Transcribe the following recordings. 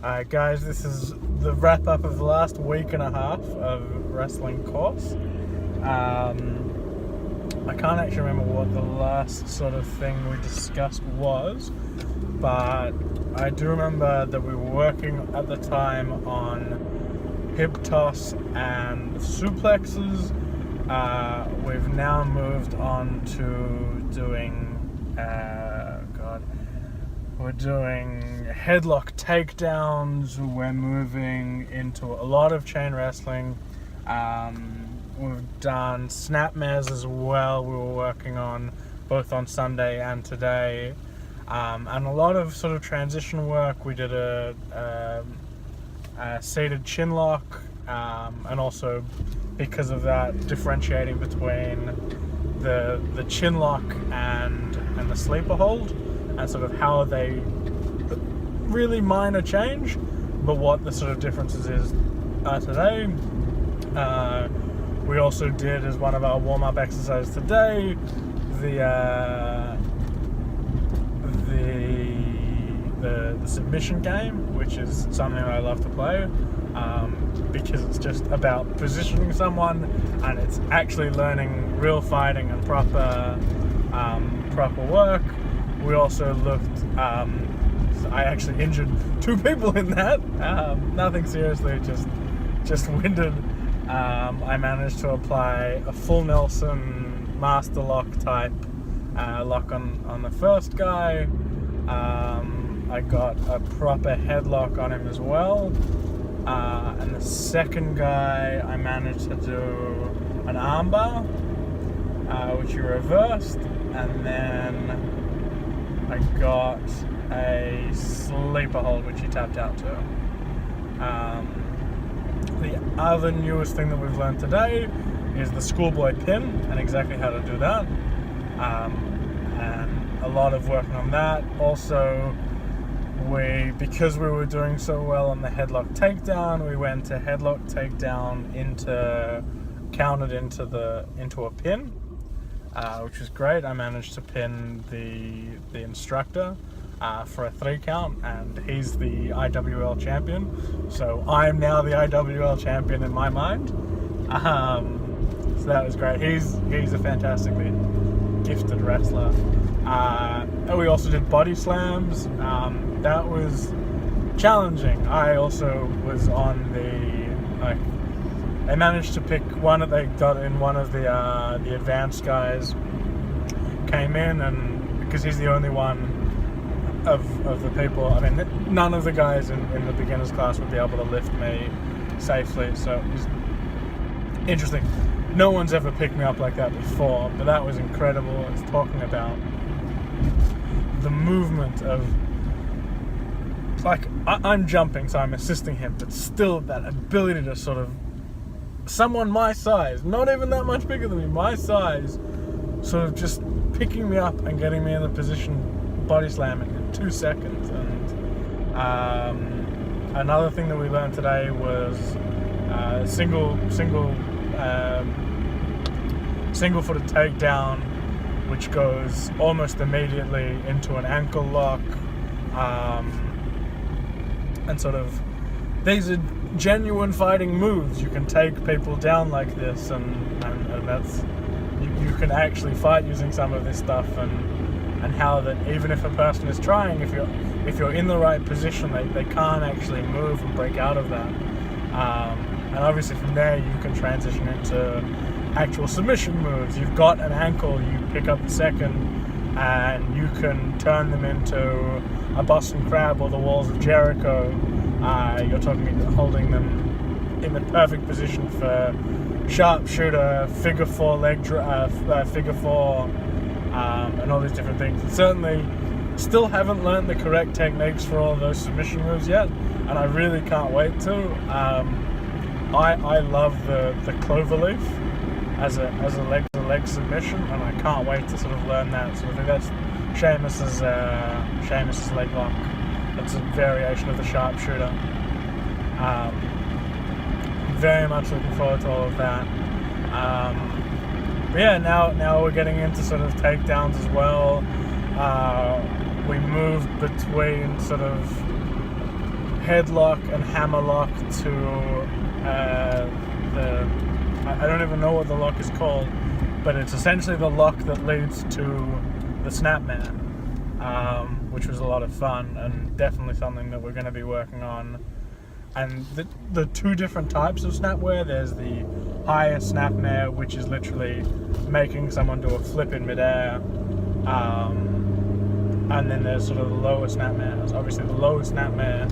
Guys, this is the wrap up of the last week and a half of wrestling course. I can't actually remember what the last sort of thing we discussed was, but I do remember that we were working at the time on hip toss and suplexes. We've now moved on to doing, we're doing headlock takedowns. We're moving into a lot of chain wrestling. We've done snapmares as well. We were working on both on Sunday and today, and a lot of sort of transition work. We did a seated chin lock, and also because of that, differentiating between the chin lock and the sleeper hold, and sort of how they really minor change, but what the sort of differences is today. We also did, as one of our warm-up exercises today, the submission game, which is something I love to play, because it's just about positioning someone, and it's actually learning real fighting and proper work. We also looked, I actually injured 2 people in that, nothing seriously, just winded. I managed to apply a full Nelson master lock type lock on the first guy. I got a proper headlock on him as well. And the second guy, I managed to do an armbar, which he reversed, and then I got a sleeper hold, which he tapped out to. The other newest thing that we've learned today is the schoolboy pin and exactly how to do that. And a lot of working on that. Also, because we were doing so well on the headlock takedown, we went to headlock takedown counted into a pin, which was great. I managed to pin the instructor for a 3 count, and he's the IWL champion, so I'm now the IWL champion in my mind. So that was great. He's a fantastically gifted wrestler. And we also did body slams. That was challenging. I also was on I managed to pick one that they got in. One of the advanced guys came in, and because he's the only one of the people, I mean, none of the guys in the beginners class would be able to lift me safely, so it was interesting. No one's ever picked me up like that before, but that was incredible. It's talking about the movement of, like, I'm jumping, so I'm assisting him, but still that ability to sort of, someone my size, not even that much bigger than me, my size, sort of just picking me up and getting me in the position, body slamming in 2 seconds. And another thing that we learned today was single footed takedown, which goes almost immediately into an ankle lock, and sort of, these are genuine fighting moves. You can take people down like this, and that's, you can actually fight using some of this stuff, and how that even if a person is trying, if you're in the right position, they can't actually move and break out of that. And obviously from there you can transition into actual submission moves. You've got an ankle, you pick up the second, and you can turn them into a Boston Crab or the Walls of Jericho. You're holding them in the perfect position for sharpshooter, figure 4 figure 4, and all these different things. And certainly still haven't learned the correct techniques for all of those submission moves yet, and I really can't wait to. I love the cloverleaf as a leg submission, and I can't wait to sort of learn that. So I think that's Sheamus's leg lock. It's a variation of the sharpshooter. Very much looking forward to all of that. But yeah, now we're getting into sort of takedowns as well. We moved between sort of headlock and hammerlock to I don't even know what the lock is called, but it's essentially the lock that leads to the Snapmare, which was a lot of fun and definitely something that we're going to be working on. And the two different types of snapware, there's the higher Snapmare, which is literally making someone do a flip in midair, and then there's sort of the lower Snapmares. Obviously the lower Snapmare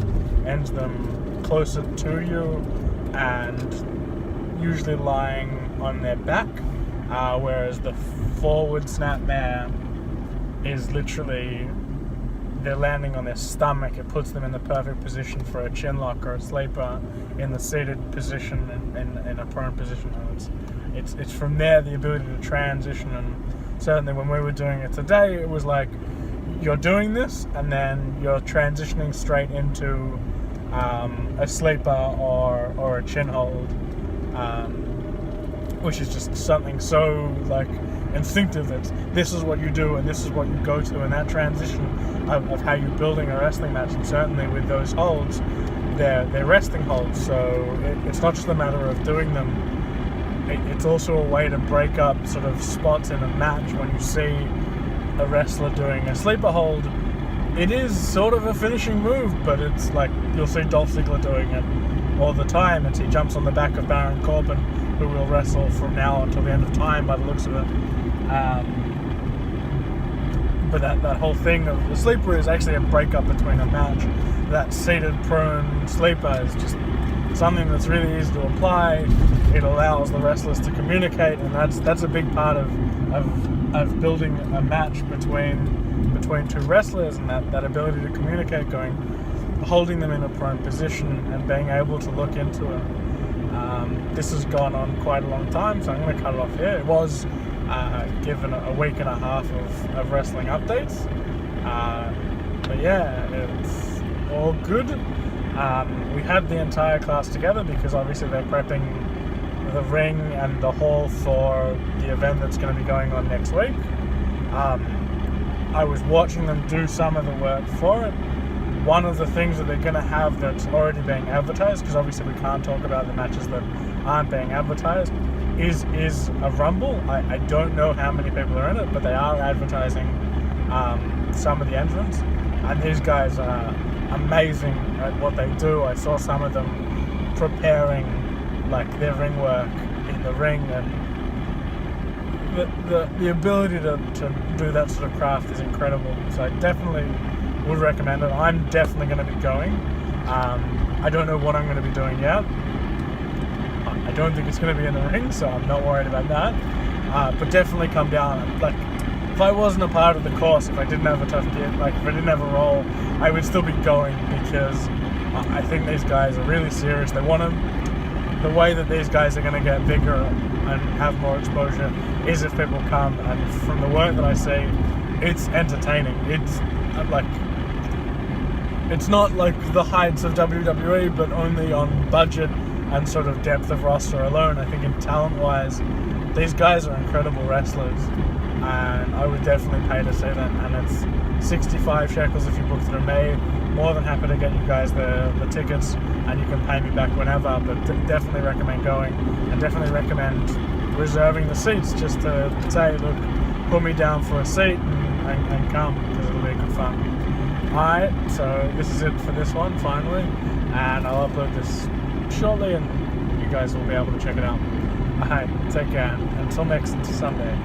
ends them closer to you and usually lying on their back, whereas the forward Snapmare is literally they're landing on their stomach. It puts them in the perfect position for a chin lock or a sleeper in the seated position in a prone position. And it's from there the ability to transition. And certainly when we were doing it today, it was like you're doing this and then you're transitioning straight into a sleeper or a chin hold, which is just something so like instinctive that this is what you do and this is what you go to, and that transition of how you're building a wrestling match. And certainly with those holds, they're wrestling holds, so it's not just a matter of doing them, it's also a way to break up sort of spots in a match. When you see a wrestler doing a sleeper hold, it is sort of a finishing move, but it's like you'll see Dolph Ziggler doing it all the time as he jumps on the back of Baron Corbin, who will wrestle from now until the end of time by the looks of it. But that whole thing of the sleeper is actually a breakup between a match. That seated prone sleeper is just something that's really easy to apply. It allows the wrestlers to communicate, and that's a big part of building a match between two wrestlers, and that ability to communicate, holding them in a prone position and being able to look into it. This has gone on quite a long time, so I'm going to cut it off here. It was given a week and a half of wrestling updates, but yeah, it's all good. We had the entire class together because obviously they're prepping the ring and the hall for the event that's going to be going on next week. I was watching them do some of the work for it. One of the things that they're going to have that's already being advertised, because obviously we can't talk about the matches that aren't being advertised, is a Rumble. I don't know how many people are in it, but they are advertising some of the entrants, and these guys are amazing at what they do. I saw some of them preparing like their ring work in the ring, and the ability to do that sort of craft is incredible. So I definitely would recommend it. I'm definitely going to be going. I don't know what I'm going to be doing yet. I don't think it's going to be in the ring, so I'm not worried about that. But definitely come down. Like, if I wasn't a part of the course, if I didn't have a tough kid, like if I didn't have a role, I would still be going, because I think these guys are really serious. They want to. The way that these guys are going to get bigger and have more exposure is if people come. And from the work that I see, it's entertaining. It's like, it's not like the heights of WWE, but only on budget and sort of depth of roster alone. I think in talent-wise, these guys are incredible wrestlers, and I would definitely pay to see that. And it's 65 shekels if you book through me. More than happy to get you guys the tickets, and you can pay me back whenever, but definitely recommend going, and definitely recommend reserving the seats, just to say, look, put me down for a seat and come, because it'll be good fun. Alright, so this is it for this one, finally, and I'll upload this shortly, and you guys will be able to check it out. Alright, take care, until next Sunday.